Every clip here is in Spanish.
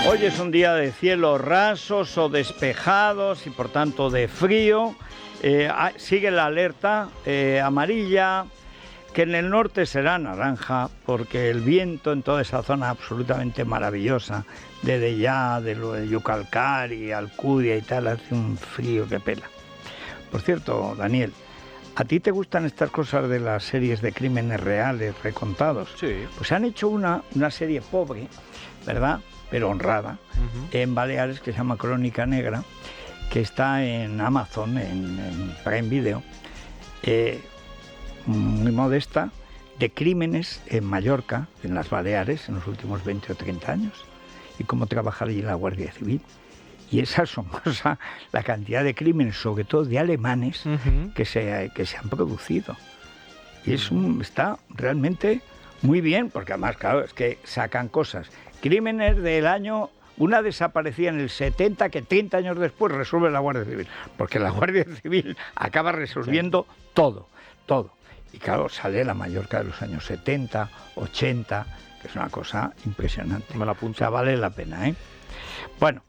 Hoy es un día de cielos rasos o despejados y por tanto de frío. Sigue la alerta amarilla, que en el norte será naranja, porque el viento en toda esa zona absolutamente maravillosa, de Dellá, de lo de Yucalcari, Alcudia y tal, hace un frío que pela. Por cierto, Daniel, ¿a ti te gustan estas cosas de las series de crímenes reales recontados? Sí. Pues han hecho una serie pobre, ¿verdad?, pero honrada, en Baleares, que se llama Crónica Negra, que está en Amazon, en Prime Video, muy modesta, de crímenes en Mallorca, en las Baleares, en los últimos 20 o 30 años, y cómo trabaja allí la Guardia Civil. Y es asombrosa la cantidad de crímenes, sobre todo de alemanes, que se han producido. Y está realmente muy bien, porque además, claro, es que sacan cosas. Crímenes del año, una desaparecida en el 70, que 30 años después resuelve la Guardia Civil, porque la Guardia Civil acaba resolviendo todo. Y claro, sale la Mallorca de los años 70, 80, que es una cosa impresionante. Me la apunto. O sea, vale la pena, ¿eh? Bueno,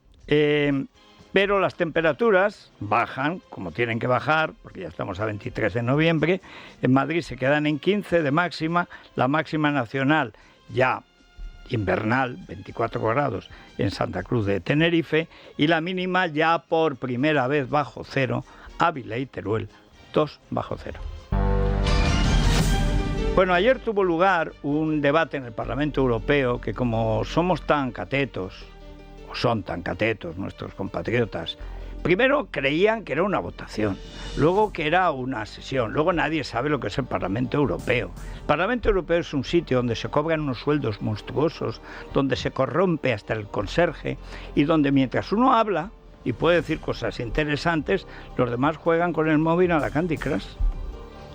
pero las temperaturas bajan, como tienen que bajar, porque ya estamos a 23 de noviembre. En Madrid se quedan en 15 de máxima, la máxima nacional ya invernal, 24 grados en Santa Cruz de Tenerife, y la mínima ya por primera vez bajo cero, Ávila y Teruel, 2 bajo cero. Bueno, ayer tuvo lugar un debate en el Parlamento Europeo que, como somos tan catetos, o son tan catetos nuestros compatriotas, primero creían que era una votación, luego que era una sesión, luego nadie sabe lo que es el Parlamento Europeo. El Parlamento Europeo es un sitio donde se cobran unos sueldos monstruosos, donde se corrompe hasta el conserje y donde mientras uno habla y puede decir cosas interesantes, los demás juegan con el móvil a la Candy Crush,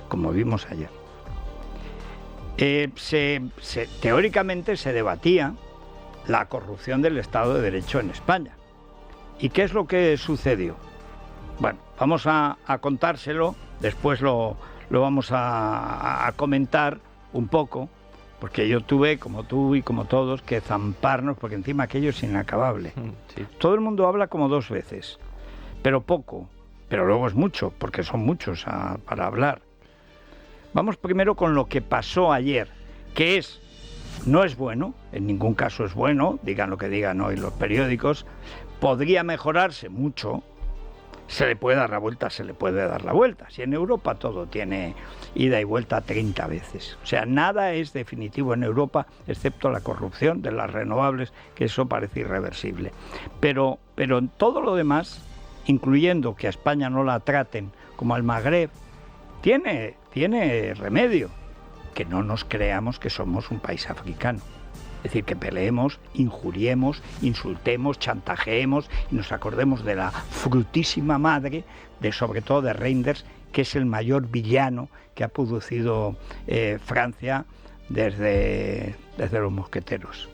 como vimos ayer. Teóricamente se debatía la corrupción del Estado de Derecho en España. ¿Y qué es lo que sucedió? Bueno, vamos a contárselo, después lo vamos a comentar un poco, porque yo tuve, como tú y como todos, que zamparnos, porque encima aquello es inacabable. Sí. Todo el mundo habla como 2 veces, pero poco, pero luego es mucho, porque son muchos para hablar. Vamos primero con lo que pasó ayer, que no es bueno, en ningún caso es bueno, digan lo que digan hoy los periódicos. Podría mejorarse mucho, se le puede dar la vuelta, Si en Europa todo tiene ida y vuelta 30 veces. O sea, nada es definitivo en Europa, excepto la corrupción de las renovables, que eso parece irreversible. Pero en todo lo demás, incluyendo que a España no la traten como al Magreb, tiene remedio. Que no nos creamos que somos un país africano. Es decir, que peleemos, injuriemos, insultemos, chantajeemos y nos acordemos de la frutísima madre, sobre todo de Reinders, que es el mayor villano que ha producido Francia desde los mosqueteros.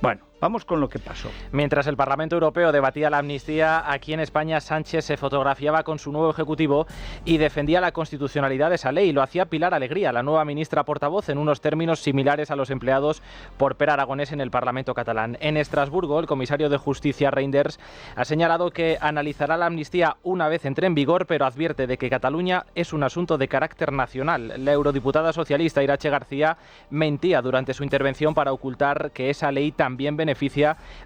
Bueno, vamos con lo que pasó. Mientras el Parlamento Europeo debatía la amnistía, aquí en España Sánchez se fotografiaba con su nuevo ejecutivo y defendía la constitucionalidad de esa ley. Lo hacía Pilar Alegría, la nueva ministra portavoz, en unos términos similares a los empleados por Per Aragonés en el Parlamento catalán. En Estrasburgo, el comisario de Justicia, Reinders, ha señalado que analizará la amnistía una vez entre en vigor, pero advierte de que Cataluña es un asunto de carácter nacional. La eurodiputada socialista Irache García mentía durante su intervención para ocultar que esa ley también beneficia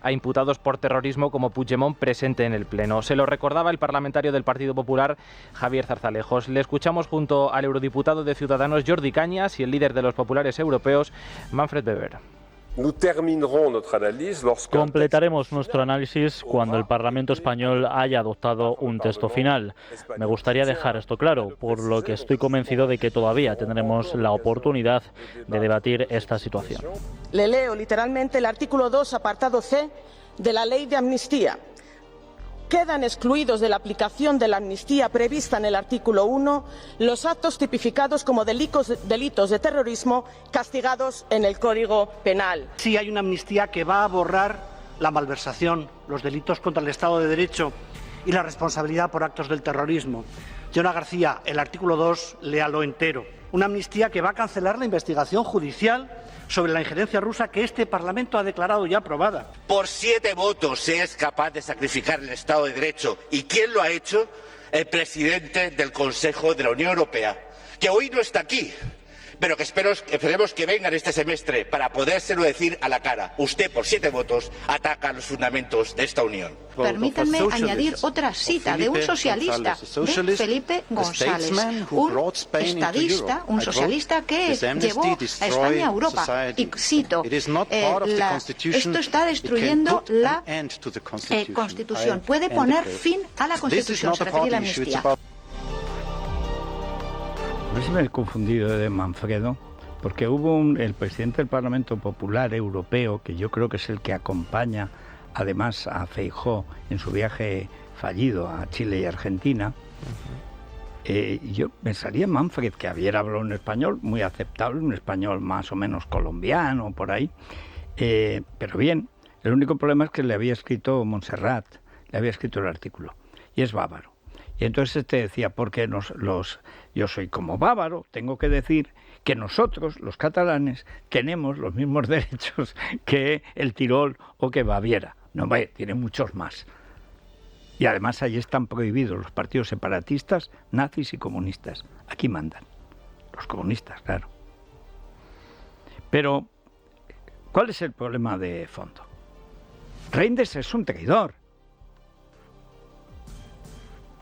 a imputados por terrorismo como Puigdemont, presente en el Pleno. Se lo recordaba el parlamentario del Partido Popular, Javier Zarzalejos. Le escuchamos junto al eurodiputado de Ciudadanos, Jordi Cañas, y el líder de los populares europeos, Manfred Weber. Completaremos nuestro análisis cuando el Parlamento español haya adoptado un texto final. Me gustaría dejar esto claro, por lo que estoy convencido de que todavía tendremos la oportunidad de debatir esta situación. Le leo literalmente el artículo 2, apartado C, de la Ley de Amnistía. Quedan excluidos de la aplicación de la amnistía prevista en el artículo 1 los actos tipificados como delitos de terrorismo castigados en el Código Penal. Sí hay una amnistía que va a borrar la malversación, los delitos contra el Estado de Derecho y la responsabilidad por actos del terrorismo. Señora García, el artículo 2, léalo entero. una amnistía que va a cancelar la investigación judicial sobre la injerencia rusa que este Parlamento ha declarado ya aprobada. Por 7 votos se es capaz de sacrificar el Estado de Derecho. ¿Y quién lo ha hecho? El presidente del Consejo de la Unión Europea, que hoy no está aquí, pero que esperemos que venga en este semestre para podérselo decir a la cara. Usted, por 7 votos, ataca los fundamentos de esta Unión. Permítanme añadir otra cita de un socialista, de Felipe González, un estadista, un socialista que llevó a España a Europa. Y cito, esto está destruyendo la Constitución. Puede poner fin a la Constitución, se refiere a la amnistía. A ver si me he confundido de Manfredo, porque hubo el presidente del Parlamento Popular Europeo, que yo creo que es el que acompaña además a Feijóo en su viaje fallido a Chile y Argentina. Yo pensaría Manfred, que había hablado en español muy aceptable, un español más o menos colombiano, por ahí, pero bien, el único problema es que le había escrito Montserrat, le había escrito el artículo, y es bávaro. Y entonces te decía, porque yo soy como bávaro, tengo que decir que nosotros, los catalanes, tenemos los mismos derechos que el Tirol o que Baviera. No, tiene muchos más. Y además allí están prohibidos los partidos separatistas, nazis y comunistas. Aquí mandan los comunistas, claro. Pero, ¿cuál es el problema de fondo? Reinders es un traidor.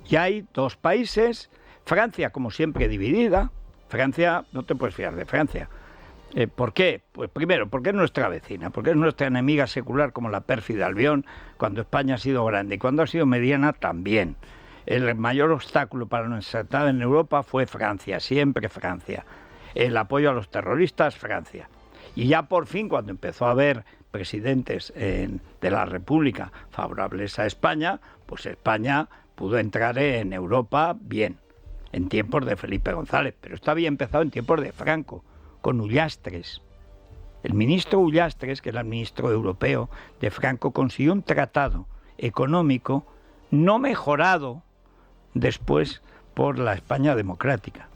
Y hay 2 países, Francia como siempre dividida. Francia, no te puedes fiar de Francia. ¿Por qué? Pues primero, porque es nuestra vecina, porque es nuestra enemiga secular como la pérfida Albión, cuando España ha sido grande y cuando ha sido mediana también. El mayor obstáculo para nuestra entrada en Europa fue Francia, siempre Francia. El apoyo a los terroristas, Francia. Y ya por fin, cuando empezó a haber presidentes de la República favorables a España, pues España pudo entrar en Europa bien, en tiempos de Felipe González, pero esto había empezado en tiempos de Franco, con Ullastres. El ministro Ullastres, que era el ministro europeo de Franco, consiguió un tratado económico no mejorado después por la España democrática.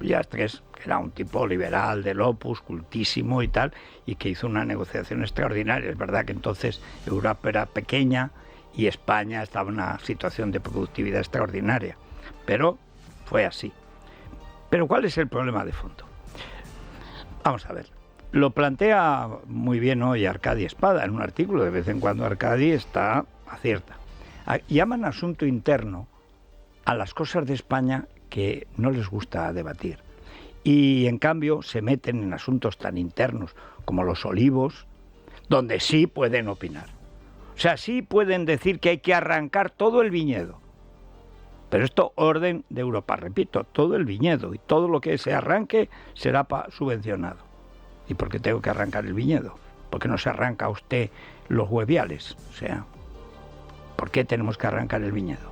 Ullastres, que era un tipo liberal del Opus, cultísimo y tal, y que hizo una negociación extraordinaria. Es verdad que entonces Europa era pequeña y España estaba en una situación de productividad extraordinaria, pero fue así. Pero ¿cuál es el problema de fondo? Vamos a ver, lo plantea muy bien hoy Arcadi Espada en un artículo, de vez en cuando Arcadi acierta. Llaman asunto interno a las cosas de España que no les gusta debatir, y en cambio se meten en asuntos tan internos como los olivos, donde sí pueden opinar. O sea, sí pueden decir que hay que arrancar todo el viñedo. Pero esto orden de Europa, repito, todo el viñedo y todo lo que se arranque será subvencionado. ¿Y por qué tengo que arrancar el viñedo? ¿Por qué no se arranca usted los hueviales? O sea, ¿por qué tenemos que arrancar el viñedo?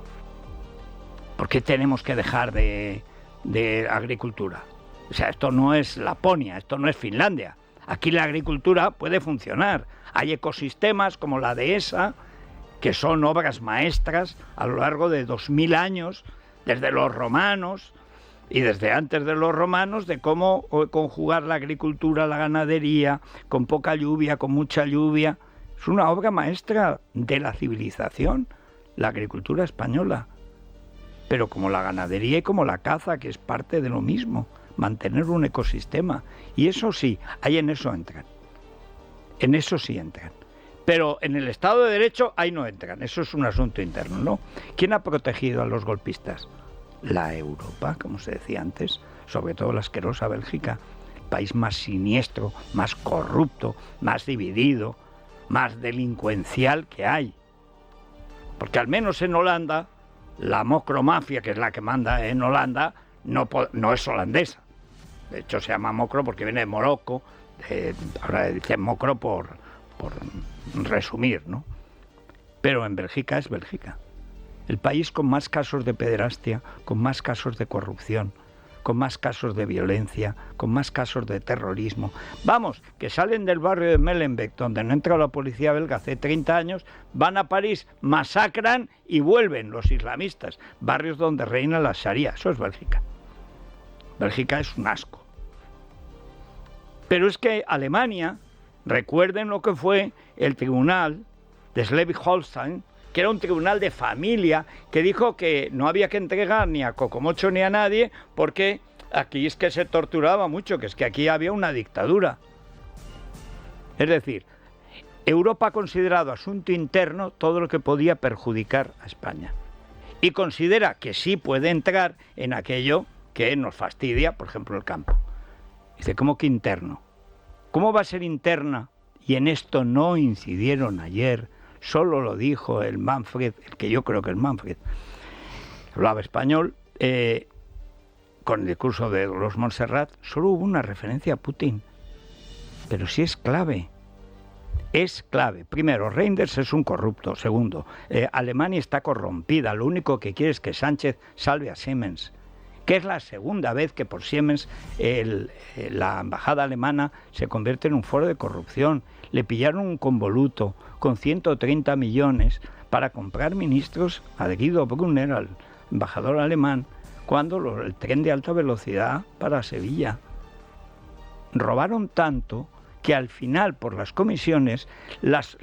¿Por qué tenemos que dejar de agricultura? O sea, esto no es Laponia, esto no es Finlandia. Aquí la agricultura puede funcionar. Hay ecosistemas como la dehesa, que son obras maestras a lo largo de 2000 años, desde los romanos y desde antes de los romanos, de cómo conjugar la agricultura, la ganadería, con poca lluvia, con mucha lluvia. Es una obra maestra de la civilización, la agricultura española. Pero como la ganadería y como la caza, que es parte de lo mismo, mantener un ecosistema. Y eso sí, ahí en eso entran. En eso sí entran. Pero en el Estado de Derecho ahí no entran. Eso es un asunto interno, ¿no? ¿Quién ha protegido a los golpistas? La Europa, como se decía antes, sobre todo la asquerosa Bélgica, el país más siniestro, más corrupto, más dividido, más delincuencial que hay. Porque al menos en Holanda, la mocromafia, que es la que manda en Holanda, no es holandesa. De hecho se llama mocro porque viene de Morocco, ahora dicen mocro por resumir, ¿no? Pero en Bélgica es Bélgica. El país con más casos de pederastia, con más casos de corrupción, con más casos de violencia, con más casos de terrorismo. Vamos, que salen del barrio de Molenbeek, donde no entra la policía belga hace 30 años, van a París, masacran y vuelven los islamistas. Barrios donde reina la Sharia. Eso es Bélgica. Bélgica es un asco. Pero es que Alemania, recuerden lo que fue el tribunal de Schleswig-Holstein, que era un tribunal de familia, que dijo que no había que entregar ni a Cocomocho ni a nadie, porque aquí es que se torturaba mucho, que es que aquí había una dictadura. Es decir, Europa ha considerado asunto interno todo lo que podía perjudicar a España. Y considera que sí puede entrar en aquello que nos fastidia, por ejemplo, el campo. Dice, ¿cómo que interno? ¿Cómo va a ser interna? Y en esto no incidieron ayer, solo lo dijo el Manfred, el que yo creo que es Manfred, hablaba español, con el discurso de los Montserrat, solo hubo una referencia a Putin. Pero sí es clave. Es clave. Primero, Reinders es un corrupto. Segundo, Alemania está corrompida. Lo único que quiere es que Sánchez salve a Siemens, que es la segunda vez que por Siemens la embajada alemana se convierte en un foro de corrupción. Le pillaron un convoluto con 130 millones para comprar ministros a Guido Brunner, al embajador alemán, cuando el tren de alta velocidad para Sevilla. Robaron tanto que al final, por las comisiones, las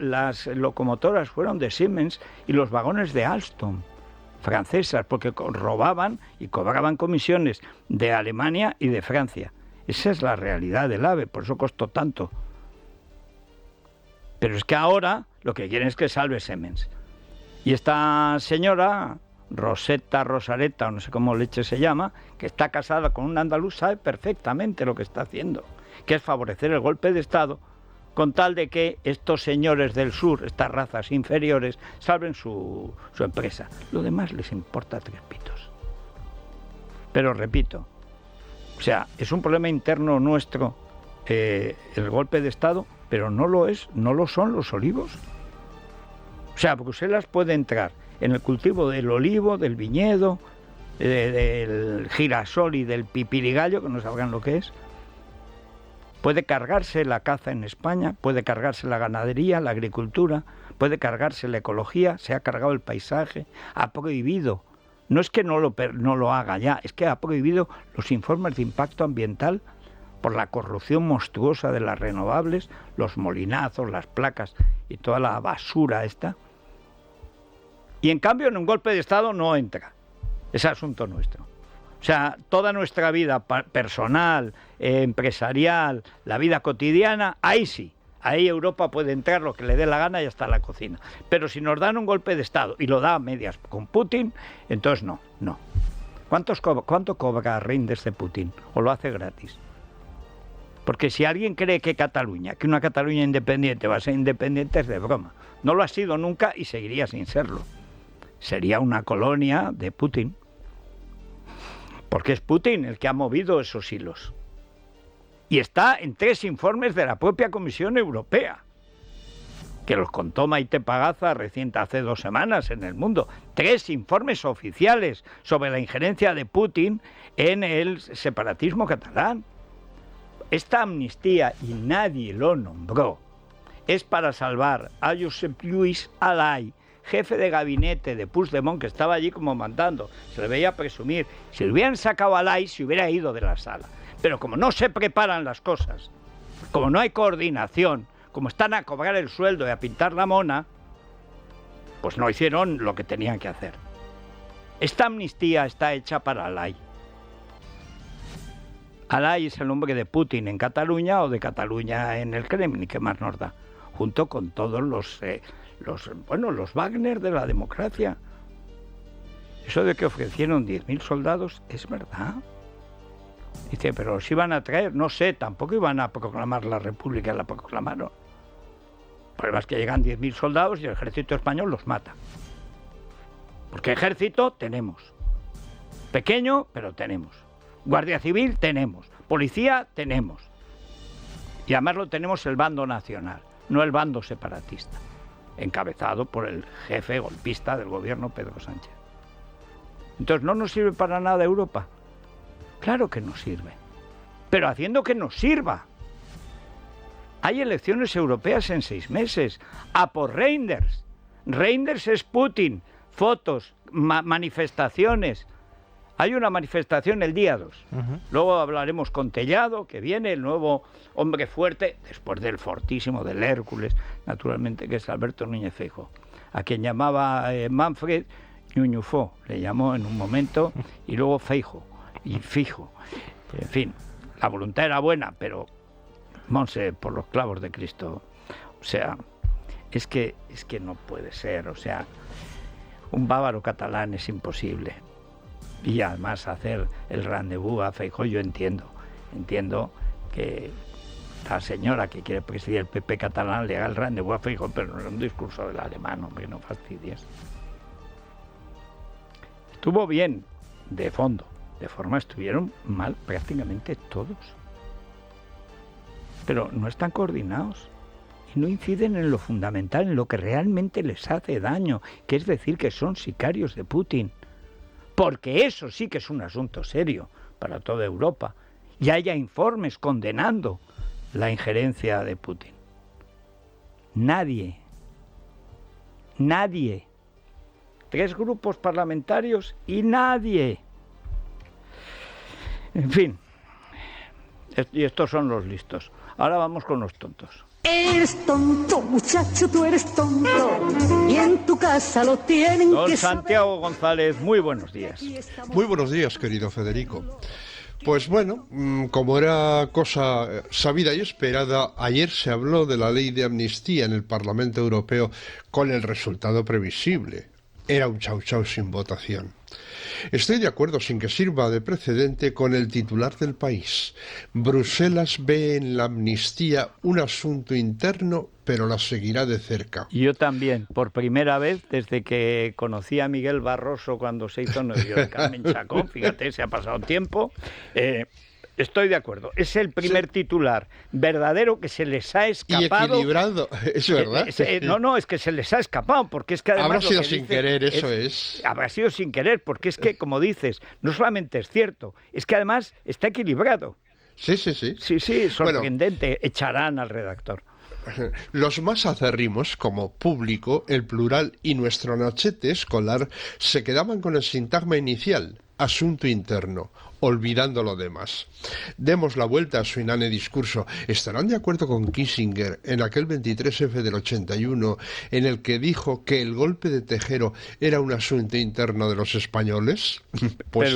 locomotoras fueron de Siemens y los vagones de Alstom, francesas, porque robaban y cobraban comisiones de Alemania y de Francia. Esa es la realidad del AVE, por eso costó tanto. Pero es que ahora lo que quieren es que salve Siemens. Y esta señora, Rosareta, o no sé cómo leche se llama, que está casada con un andaluz, sabe perfectamente lo que está haciendo, que es favorecer el golpe de Estado con tal de que estos señores del sur, estas razas inferiores, salven su empresa. Lo demás les importa tres pitos. Pero repito, o sea, es un problema interno nuestro el golpe de Estado, pero no lo son los olivos. O sea, Bruselas puede entrar en el cultivo del olivo, del viñedo, del girasol y del pipirigallo, que no sabrán lo que es. Puede cargarse la caza en España, puede cargarse la ganadería, la agricultura, puede cargarse la ecología, se ha cargado el paisaje, ha prohibido, no es que no lo haga ya, es que ha prohibido los informes de impacto ambiental por la corrupción monstruosa de las renovables, los molinazos, las placas y toda la basura esta. Y en cambio en un golpe de Estado no entra, es asunto nuestro. O sea, toda nuestra vida personal, empresarial, la vida cotidiana, ahí sí, ahí Europa puede entrar lo que le dé la gana y hasta la cocina. Pero si nos dan un golpe de Estado y lo da a medias con Putin, entonces no. ¿Cuánto cobra Reinders de Putin? ¿O lo hace gratis? Porque si alguien cree que una Cataluña independiente va a ser independiente, es de broma. No lo ha sido nunca y seguiría sin serlo. Sería una colonia de Putin. Porque es Putin el que ha movido esos hilos. Y está en 3 informes de la propia Comisión Europea, que los contó Maite Pagaza recién hace 2 semanas en El Mundo. 3 informes oficiales sobre la injerencia de Putin en el separatismo catalán. Esta amnistía, y nadie lo nombró, es para salvar a Josep Lluís Alay, jefe de gabinete de Puigdemont, que estaba allí como mandando, se le veía presumir. Si le hubieran sacado a Alay, se hubiera ido de la sala. Pero como no se preparan las cosas, como no hay coordinación, como están a cobrar el sueldo y a pintar la mona, pues no hicieron lo que tenían que hacer. Esta amnistía está hecha para Alay. Alay es el nombre de Putin en Cataluña o de Cataluña en el Kremlin, que más nos da, junto con todos los Wagner de la democracia. Eso de que ofrecieron 10.000 soldados, ¿es verdad? Dice, pero los iban a traer, no sé, tampoco iban a proclamar la República, la proclamaron. El problema es que llegan 10.000 soldados y el ejército español los mata. Porque ejército tenemos. Pequeño, pero tenemos. Guardia Civil tenemos. Policía tenemos. Y además lo tenemos el bando nacional, no el bando separatista, encabezado por el jefe golpista del gobierno, Pedro Sánchez. Entonces, ¿no nos sirve para nada Europa? Claro que nos sirve, pero haciendo que nos sirva. Hay elecciones europeas en 6 meses, a por Reinders. Reinders es Putin, fotos, manifestaciones. Hay una manifestación el día 2. Luego hablaremos con Tellado, que viene, el nuevo hombre fuerte, después del fortísimo, del Hércules, naturalmente, que es Alberto Núñez Feijóo, a quien llamaba Manfred Ñuñufó, le llamó en un momento, y luego Feijóo, y Fijo. En fin, la voluntad era buena, pero Monse, por los clavos de Cristo. O sea, es que no puede ser, o sea, un bávaro catalán es imposible. Y además hacer el rendezvous a Feijóo, yo entiendo que la señora que quiere presidir el PP catalán le haga el rendezvous a Feijóo, pero no es un discurso del alemán, hombre, no fastidies. Estuvo bien, de fondo, de forma estuvieron mal prácticamente todos. Pero no están coordinados y no inciden en lo fundamental, en lo que realmente les hace daño, que es decir, que son sicarios de Putin. Porque eso sí que es un asunto serio para toda Europa. Y haya informes condenando la injerencia de Putin. Nadie. 3 grupos parlamentarios y nadie. En fin. Y estos son los listos. Ahora vamos con los tontos. Eres tonto, muchacho, tú eres tonto. Y en tu casa lo tienen Don que Santiago González, muy buenos días. Muy buenos días, querido Federico. Pues bueno, como era cosa sabida y esperada, ayer se habló de la ley de amnistía en el Parlamento Europeo con el resultado previsible. Era un chau-chau sin votación. Estoy de acuerdo, sin que sirva de precedente, con el titular del País. Bruselas ve en la amnistía un asunto interno, pero la seguirá de cerca. Yo también, por primera vez desde que conocí a Miguel Barroso cuando se hizo novio de Carmen Chacón, fíjate, se ha pasado tiempo. Estoy de acuerdo. Es el primer titular verdadero que se les ha escapado. Y equilibrado, es verdad. No, es que se les ha escapado, porque es que además... Habrá sido sin querer, eso es. Habrá sido sin querer, porque es que, como dices, no solamente es cierto, es que además está equilibrado. Sí. Sí, sorprendente. Bueno, echarán al redactor. Los más acérrimos, como público, el plural y nuestro nochete escolar, se quedaban con el sintagma inicial, asunto interno, olvidando lo demás. Demos la vuelta a su inane discurso. ¿Estarán de acuerdo con Kissinger en aquel 23F del 81, en el que dijo que el golpe de Tejero era un asunto interno de los españoles? Pues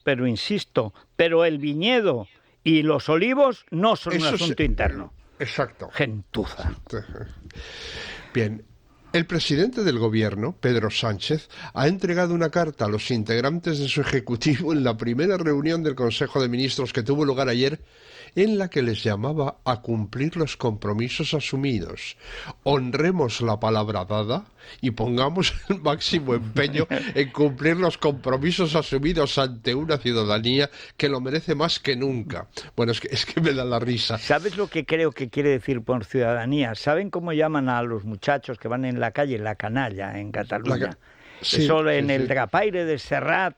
pero insisto, pero el viñedo y los olivos no son un asunto interno. Exacto. Gentuza. Bien. El presidente del gobierno, Pedro Sánchez, ha entregado una carta a los integrantes de su ejecutivo en la primera reunión del Consejo de Ministros que tuvo lugar ayer, en la que les llamaba a cumplir los compromisos asumidos. Honremos la palabra dada y pongamos el máximo empeño en cumplir los compromisos asumidos ante una ciudadanía que lo merece más que nunca. Bueno, es que me da la risa. ¿Sabes lo que creo que quiere decir por ciudadanía? ¿Saben cómo llaman a los muchachos que van en la calle? La canalla, en Cataluña. El Drapaire de Serrat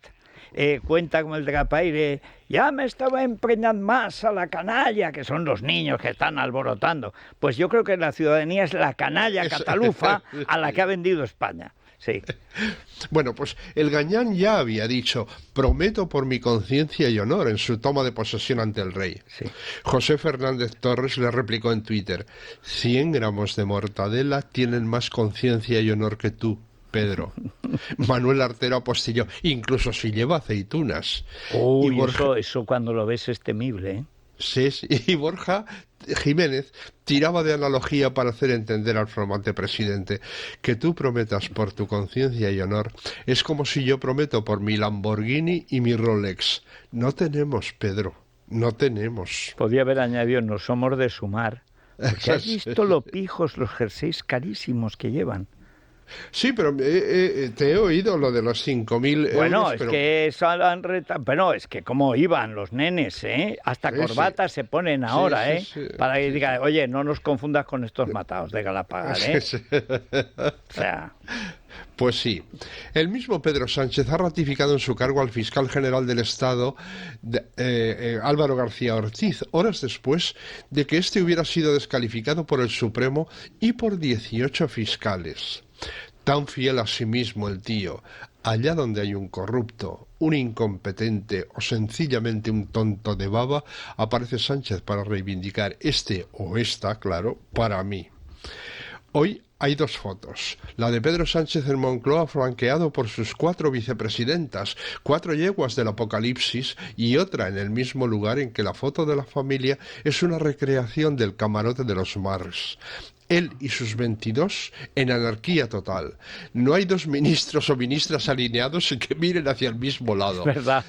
cuenta como el Drapaire, ya me estaba empreñando más a la canalla, que son los niños que están alborotando. Pues yo creo que la ciudadanía es la canalla catalufa a la que ha vendido España. Sí. Bueno, pues el gañán ya había dicho, prometo por mi conciencia y honor, en su toma de posesión ante el rey. Sí. José Fernández Torres le replicó en Twitter, 100 gramos de mortadela tienen más conciencia y honor que tú, Pedro. Manuel Artero apostilló, incluso si lleva aceitunas. Uy, y Borja... eso cuando lo ves es temible, ¿eh? Sí, y Borja Jiménez tiraba de analogía para hacer entender al flamante presidente que tú prometas por tu conciencia y honor es como si yo prometo por mi Lamborghini y mi Rolex. No tenemos, Pedro, no tenemos. Podía haber añadido, no somos de sumar. Porque has visto lo pijos, los jerseys carísimos que llevan. Sí, pero te he oído lo de los 5.000 bueno, euros. Bueno, es que como iban los nenes, ¿eh? Hasta corbatas se ponen ahora, sí. Para que diga, oye, no nos confundas con estos matados de Galapagar, ¿eh? Sí. O sea... Pues sí. El mismo Pedro Sánchez ha ratificado en su cargo al fiscal general del Estado, Álvaro García Ortiz, horas después de que éste hubiera sido descalificado por el Supremo y por 18 fiscales. Tan fiel a sí mismo el tío. allá donde hay un corrupto, un incompetente o sencillamente un tonto de baba, aparece Sánchez para reivindicar este o esta, claro, para mí. Hoy hay dos fotos, la de Pedro Sánchez en Moncloa flanqueado por sus 4 vicepresidentas, 4 yeguas del apocalipsis, y otra en el mismo lugar en que la foto de la familia es una recreación del camarote de los Marx. Él y sus 22 en anarquía total. No hay 2 ministros o ministras alineados y que miren hacia el mismo lado. Es verdad.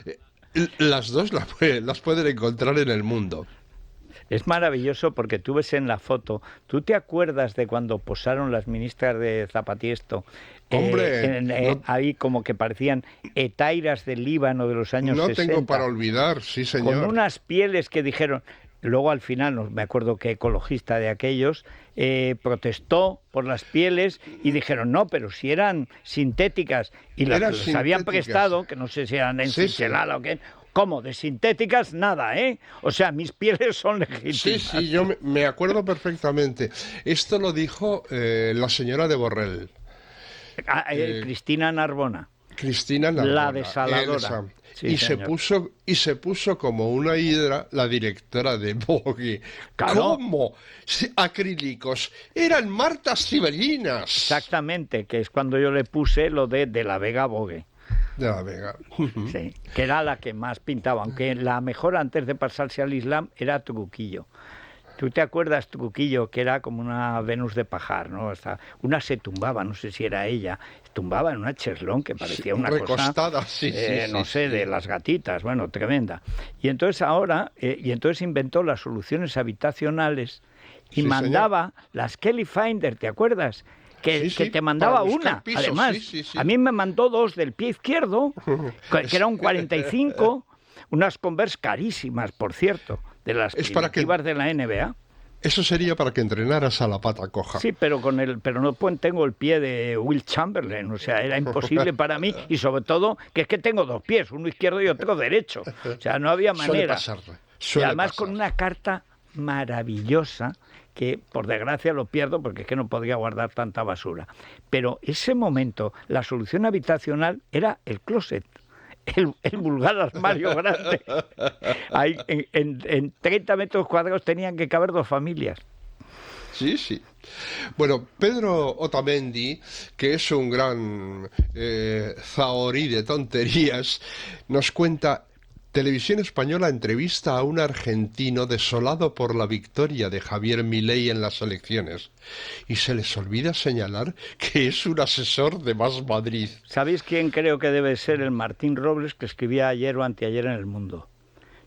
Las dos las pueden encontrar en el mundo. Es maravilloso porque tú ves en la foto, ¿tú te acuerdas de cuando posaron las ministras de Zapatiesto? Hombre, ahí como que parecían etairas del Líbano de los años 60. No tengo para olvidar, sí señor. Con unas pieles que dijeron... Luego al final, no me acuerdo qué ecologista de aquellos, protestó por las pieles y dijeron, no, pero si eran sintéticas y las que les habían prestado, que no sé si eran en Cinchelala o qué, ¿cómo? De sintéticas, nada, ¿eh? O sea, mis pieles son legítimas. Sí, yo me acuerdo perfectamente. Esto lo dijo la señora de Borrell. Cristina Narbona. Cristina Narbona. La desaladora. Sí, y se puso como una hidra la directora de Vogue. Claro. ¿Cómo? Acrílicos. Eran Martas Cibellinas. Exactamente, que es cuando yo le puse lo de la Vega Vogue. De la Vega. Sí, que era la que más pintaba, aunque la mejor antes de pasarse al Islam era Truquillo. ¿Tú te acuerdas, Truquillo, que era como una Venus de pajar, ¿no? Una se tumbaba, no sé si era ella, tumbaba en una cheslón que parecía una recostada, cosa, no sé, de las gatitas, bueno, tremenda. Y entonces inventó las soluciones habitacionales y mandaba las Kelly Finder, ¿te acuerdas? Que te mandaba una, además. A mí me mandó 2 del pie izquierdo, que era un 45, unas Converse carísimas, por cierto, de las primitivas de la NBA. Eso sería para que entrenaras a la pata coja. Sí, pero no tengo el pie de Will Chamberlain, o sea, era imposible para mí, y sobre todo que es que tengo 2 pies, uno izquierdo y otro derecho, o sea, no había manera. Y además con una carta maravillosa que por desgracia lo pierdo porque es que no podría guardar tanta basura. Pero ese momento, la solución habitacional era el closet. El vulgar armario grande. Ahí, en 30 metros cuadrados tenían que caber 2 familias. Sí. Bueno, Pedro Otamendi, que es un gran zahorí de tonterías, nos cuenta: Televisión Española entrevista a un argentino desolado por la victoria de Javier Milei en las elecciones. Y se les olvida señalar que es un asesor de Más Madrid. ¿Sabéis quién creo que debe ser? El Martín Robles, que escribía ayer o anteayer en El Mundo.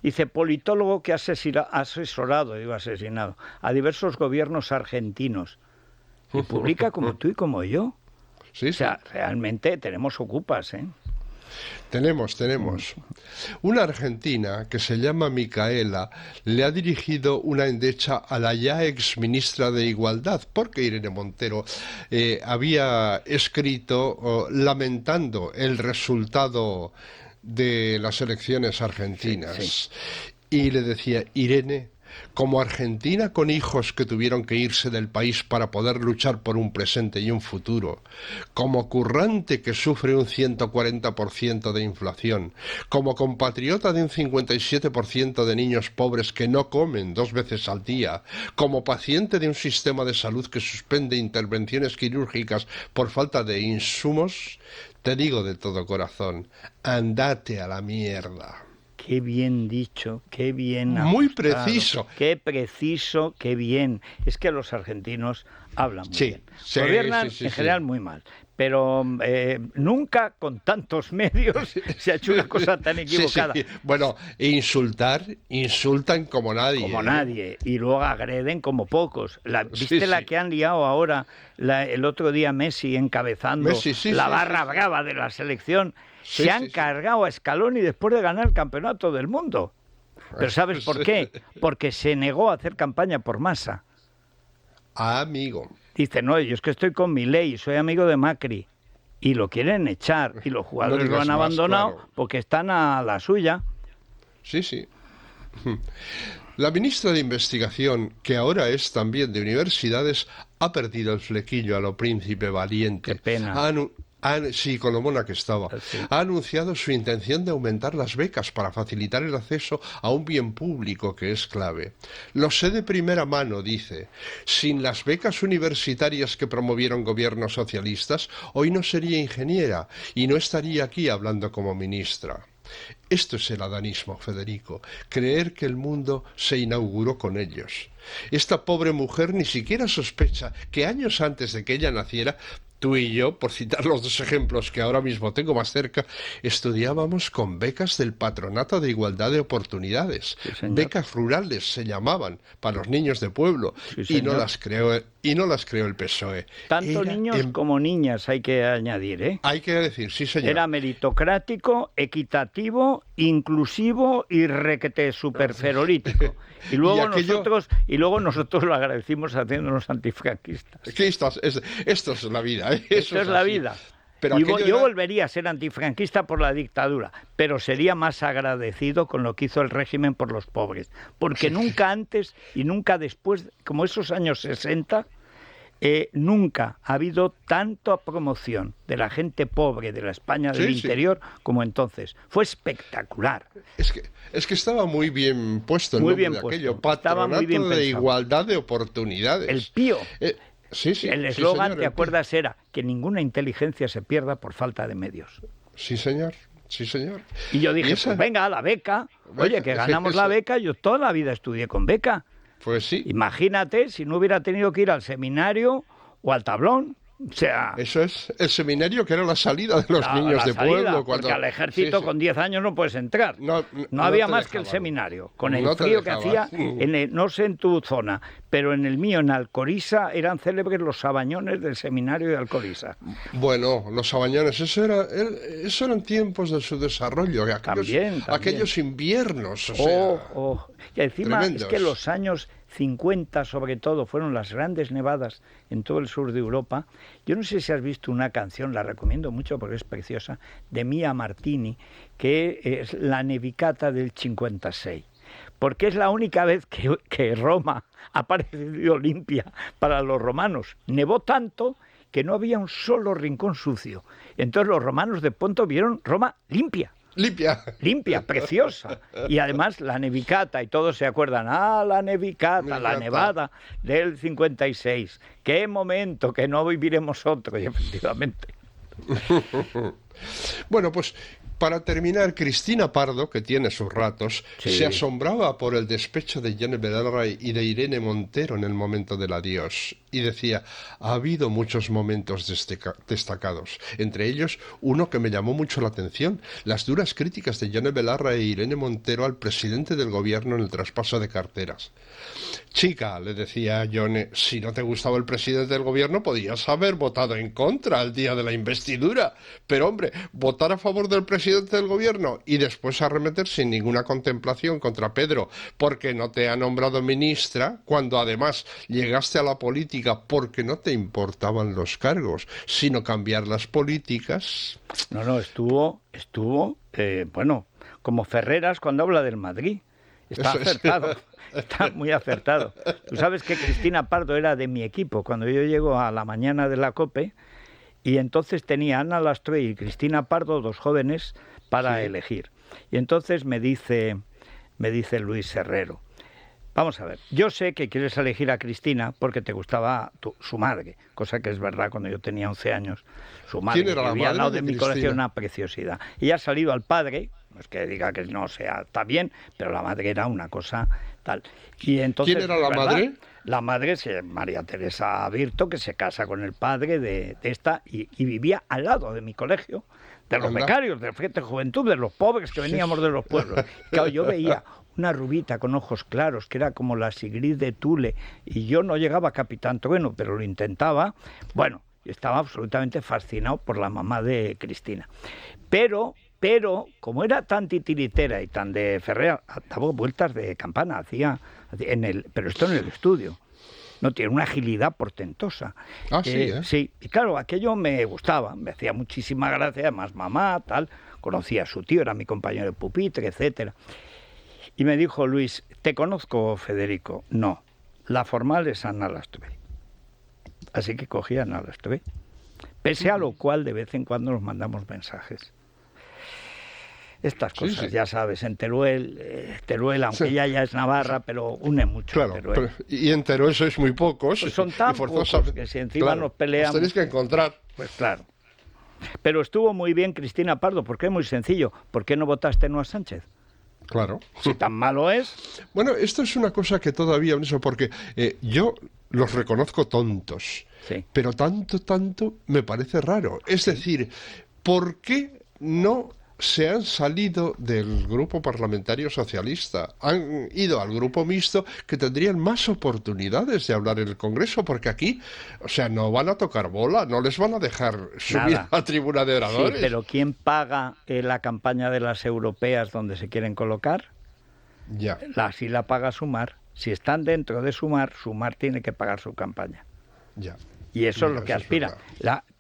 Dice, politólogo que ha asesorado a diversos gobiernos argentinos. Y publica como tú y como yo. Sí, o sea, realmente tenemos ocupas, ¿eh? Tenemos. Una argentina que se llama Micaela le ha dirigido una endecha a la ya ex ministra de Igualdad, porque Irene Montero había escrito lamentando el resultado de las elecciones argentinas. Sí. Y le decía, Irene, como argentina con hijos que tuvieron que irse del país para poder luchar por un presente y un futuro, como currante que sufre un 140% de inflación, como compatriota de un 57% de niños pobres que no comen 2 veces al día, como paciente de un sistema de salud que suspende intervenciones quirúrgicas por falta de insumos, te digo de todo corazón, andate a la mierda. Qué bien dicho, qué bien muy preciso. Qué preciso, qué bien. Es que los argentinos hablan muy bien. Gobiernan en general muy mal. Pero nunca con tantos medios se ha hecho una cosa tan equivocada. Bueno, insultan como nadie. Como nadie. Y luego agreden como pocos. ¿Viste la que han liado ahora, el otro día Messi encabezando la barra brava de la selección? Se han cargado a Scaloni después de ganar el campeonato del mundo. Pero ¿sabes por qué? Porque se negó a hacer campaña por Massa. Amigo. Dice, no, yo es que estoy con Milei, soy amigo de Macri. Y lo quieren echar. Y los jugadores lo han abandonado porque están a la suya. Sí. La ministra de Investigación, que ahora es también de Universidades, ha perdido el flequillo a lo príncipe valiente. Qué pena. Sí, con lo mona que estaba. Sí. Ha anunciado su intención de aumentar las becas para facilitar el acceso a un bien público que es clave. Lo sé de primera mano, dice. Sin las becas universitarias que promovieron gobiernos socialistas, hoy no sería ingeniera y no estaría aquí hablando como ministra. Esto es el adanismo, Federico, creer que el mundo se inauguró con ellos. Esta pobre mujer ni siquiera sospecha que años antes de que ella naciera, tú y yo, por citar los dos ejemplos que ahora mismo tengo más cerca, estudiábamos con becas del Patronato de Igualdad de Oportunidades. Sí, becas rurales se llamaban para los niños de pueblo, sí, y no las creó el PSOE. Tanto niños como niñas hay que añadir, ¿eh? Hay que decir, sí señor. Era meritocrático, equitativo, inclusivo y requete superferolítico. Y luego, nosotros lo agradecimos haciéndonos antifranquistas. Esto es la vida. Esto es la vida. Pero yo volvería a ser antifranquista por la dictadura, pero sería más agradecido con lo que hizo el régimen por los pobres. Porque nunca antes y nunca después, como esos años 60, nunca ha habido tanta promoción de la gente pobre de la España del interior como entonces. Fue espectacular. Es que estaba muy bien puesto el muy nombre bien de puesto. aquello. Patronato de Igualdad de Oportunidades. El pío. Sí, el eslogan, señor, ¿te acuerdas? Era que ninguna inteligencia se pierda por falta de medios. Sí, señor. Sí, señor. Y yo dije, pues venga, la beca. Oye, que ganamos la beca. Yo toda la vida estudié con beca. Pues sí. Imagínate si no hubiera tenido que ir al seminario o al tablón. O sea, eso es el seminario, que era la salida de los niños de pueblo. Porque al ejército con 10 años no puedes entrar. No había más que el seminario. Con el frío que hacía, no sé en tu zona, pero en el mío, en Alcoriza, eran célebres los sabañones del seminario de Alcoriza. Bueno, los sabañones, eso eran tiempos de su desarrollo. Aquellos inviernos. Y encima tremendos. Es que los años 50 sobre todo fueron las grandes nevadas en todo el sur de Europa. Yo no sé si has visto una canción, la recomiendo mucho porque es preciosa, de Mia Martini, que es la Nevicata del 56. Porque es la única vez que Roma ha parecido limpia para los romanos. Nevó tanto que no había un solo rincón sucio. Entonces los romanos de pronto vieron Roma limpia. Limpia, preciosa. Y además la Nevicata, y todos se acuerdan, la Nevicata, la nevada del 56. ¡Qué momento, que no viviremos otro! Y efectivamente. Bueno, pues para terminar, Cristina Pardo, que tiene sus ratos, se asombraba por el despecho de Yone Belarra y de Irene Montero en el momento del adiós. Y decía, ha habido muchos momentos destacados. Entre ellos, uno que me llamó mucho la atención, las duras críticas de Yone Belarra e Irene Montero al presidente del gobierno en el traspaso de carteras. Chica, le decía Yone, si no te gustaba el presidente del gobierno, podías haber votado en contra el día de la investidura. Pero hombre, votar a favor del presidente del gobierno y después arremeter sin ninguna contemplación contra Pedro porque no te ha nombrado ministra, cuando además llegaste a la política porque no te importaban los cargos, sino cambiar las políticas. No, estuvo, bueno, como Ferreras cuando habla del Madrid. Está acertado, está muy acertado. Tú sabes que Cristina Pardo era de mi equipo cuando yo llego a la mañana de la COPE. Y entonces tenía Ana Lastre y Cristina Pardo, dos jóvenes, para elegir. Y entonces me dice Luis Herrero, vamos a ver, yo sé que quieres elegir a Cristina porque te gustaba su madre, cosa que es verdad, cuando yo tenía 11 años, su madre, ¿quién era la había madre de mi colegio, una preciosidad. Y ha salido al padre, no es que diga que no sea, está bien, pero la madre era una cosa tal. Y entonces, ¿quién era la madre? La madre es María Teresa Virto, que se casa con el padre de esta y vivía al lado de mi colegio, de los becarios, del Frente de Juventud, de los pobres que veníamos de los pueblos. Claro, yo veía una rubita con ojos claros, que era como la Sigrid de Thule, y yo no llegaba a Capitán Trueno, pero lo intentaba. Bueno, estaba absolutamente fascinado por la mamá de Cristina. Pero como era tan titiritera y tan de Ferrer, daba vueltas de campana, pero esto en el estudio. No tiene una agilidad portentosa. Sí, y claro, aquello me gustaba, me hacía muchísima gracia, además mamá, tal, conocía a su tío, era mi compañero de pupitre, etcétera. Y me dijo Luis, ¿te conozco, Federico? No, la formal es Ana Lastre. Así que cogí a Ana Lastre. Pese a lo cual, de vez en cuando nos mandamos mensajes. Estas cosas, ya sabes, en Teruel, aunque ya es Navarra, pero une mucho. Claro, Teruel. Y en Teruel sois muy pocos. Pues son tan pocos que si encima nos peleamos... Os tenéis que encontrar. Pues claro. Pero estuvo muy bien Cristina Pardo, porque es muy sencillo. ¿Por qué no votaste no a Sánchez? Claro. Si tan malo es... Bueno, esto es una cosa que todavía... porque yo los reconozco tontos, pero tanto me parece raro. Es decir, ¿por qué no se han salido del grupo parlamentario socialista? Han ido al grupo mixto, que tendrían más oportunidades de hablar en el Congreso, porque aquí, o sea, no van a tocar bola, no les van a dejar subir a la tribuna de oradores. Sí, pero ¿quién paga la campaña de las europeas donde se quieren colocar? Ya. Sí la paga Sumar. Si están dentro de Sumar tiene que pagar su campaña. Ya. Y eso es lo que aspira.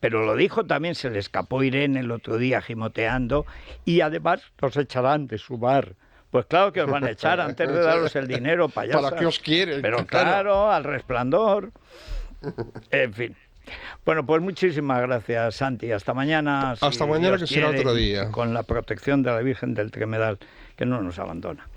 Pero lo dijo también, se le escapó Irene el otro día gimoteando, y además los echarán de Sumar. Pues claro que os van a echar antes de daros el dinero, payasas. ¿Para qué os quieren? Pero claro, al Resplandor. En fin. Bueno, pues muchísimas gracias, Santi. Hasta mañana. Hasta mañana, que será otro día. Con la protección de la Virgen del Tremedal, que no nos abandona.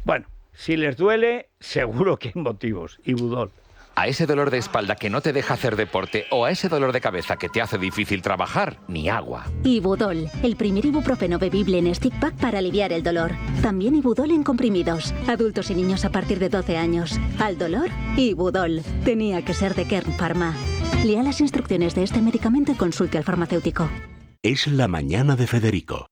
Bueno, si les duele, seguro que hay motivos. Ibudol. A ese dolor de espalda que no te deja hacer deporte o a ese dolor de cabeza que te hace difícil trabajar, ni agua. Ibudol, el primer ibuprofeno bebible en stick pack para aliviar el dolor. También Ibudol en comprimidos. Adultos y niños a partir de 12 años. Al dolor, Ibudol. Tenía que ser de Kern Pharma. Lea las instrucciones de este medicamento y consulte al farmacéutico. Es la mañana de Federico,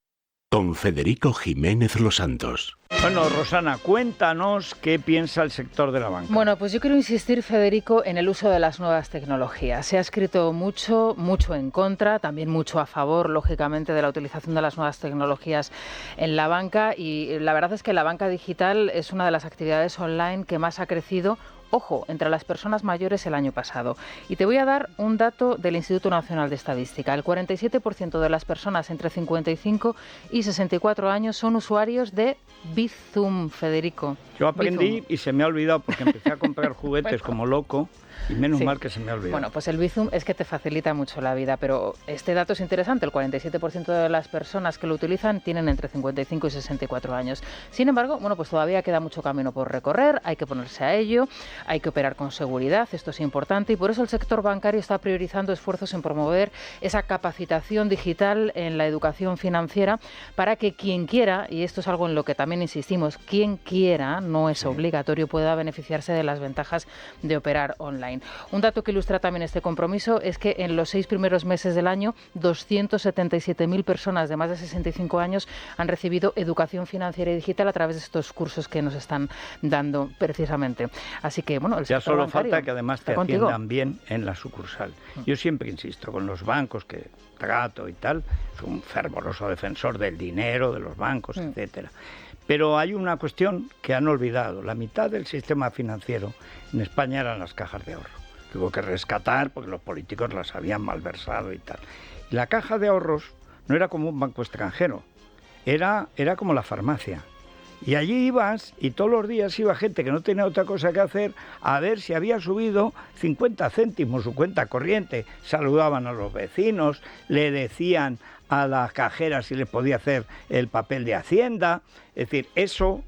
con Federico Jiménez Los Santos. Bueno, Rosana, cuéntanos qué piensa el sector de la banca. Bueno, pues yo quiero insistir, Federico, en el uso de las nuevas tecnologías. Se ha escrito mucho en contra, también mucho a favor, lógicamente, de la utilización de las nuevas tecnologías en la banca, y la verdad es que la banca digital es una de las actividades online que más ha crecido, ojo, entre las personas mayores el año pasado. Y te voy a dar un dato del Instituto Nacional de Estadística. El 47% de las personas entre 55 y 64 años son usuarios de Bizum, Federico. Yo aprendí y se me ha olvidado porque empecé a comprar juguetes como loco. Y menos mal que se me ha olvidado. Bueno, pues el Bizum es que te facilita mucho la vida, pero este dato es interesante. El 47% de las personas que lo utilizan tienen entre 55 y 64 años. Sin embargo, bueno, pues todavía queda mucho camino por recorrer, hay que ponerse a ello, hay que operar con seguridad, esto es importante, y por eso el sector bancario está priorizando esfuerzos en promover esa capacitación digital en la educación financiera para que quien quiera, y esto es algo en lo que también insistimos, quien quiera, no es obligatorio, pueda beneficiarse de las ventajas de operar online. Un dato que ilustra también este compromiso es que en los 6 primeros meses del año, 277.000 personas de más de 65 años han recibido educación financiera y digital a través de estos cursos que nos están dando precisamente. Así que, bueno, el ya sector solo bancario falta que además te atiendan bien en la sucursal. Yo siempre insisto, con los bancos que trato y tal, soy un fervoroso defensor del dinero, de los bancos, etcétera. Pero hay una cuestión que han olvidado. La mitad del sistema financiero en España eran las cajas de ahorro. Tuvo que rescatar porque los políticos las habían malversado y tal. Y la caja de ahorros no era como un banco extranjero, era como la farmacia. Y allí ibas y todos los días iba gente que no tenía otra cosa que hacer a ver si había subido 50 céntimos su cuenta corriente. Saludaban a los vecinos, le decían a las cajeras si les podía hacer el papel de Hacienda. Es decir, eso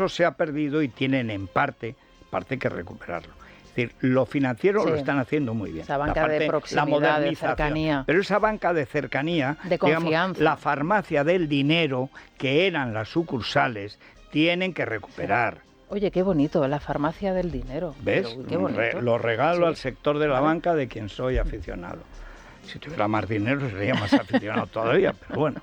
se ha perdido y tienen en parte que recuperarlo. Es decir, lo financiero lo están haciendo muy bien. Esa banca de proximidad, de cercanía. Pero esa banca de cercanía, de confianza, digamos, la farmacia del dinero, que eran las sucursales, tienen que recuperar. Oye, qué bonito, la farmacia del dinero. ¿Ves? Pero, qué bonito. Lo regalo al sector de la banca de quien soy aficionado. Si tuviera más dinero sería más aficionado todavía, pero bueno.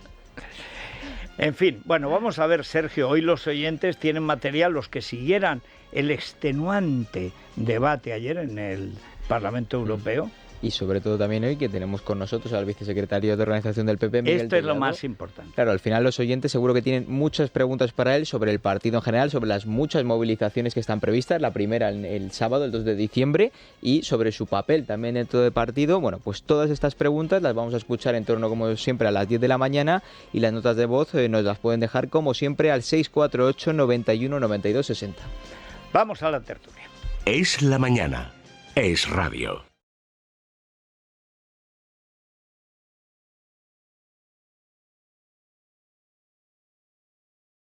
En fin, bueno, vamos a ver, Sergio, hoy los oyentes tienen material, los que siguieran el extenuante debate ayer en el Parlamento Europeo. Y sobre todo también hoy que tenemos con nosotros al vicesecretario de organización del PP, Miguel Esto es lo Tellado. más importante. Claro, al final los oyentes seguro que tienen muchas preguntas para él sobre el partido en general, sobre las muchas movilizaciones que están previstas, la primera el sábado, el 2 de diciembre, y sobre su papel también dentro del partido. Bueno, pues todas estas preguntas las vamos a escuchar en torno, como siempre, a las 10 de la mañana, y las notas de voz nos las pueden dejar, como siempre, al 648 91 92 60. Vamos a la tertulia. Es la mañana. Es radio.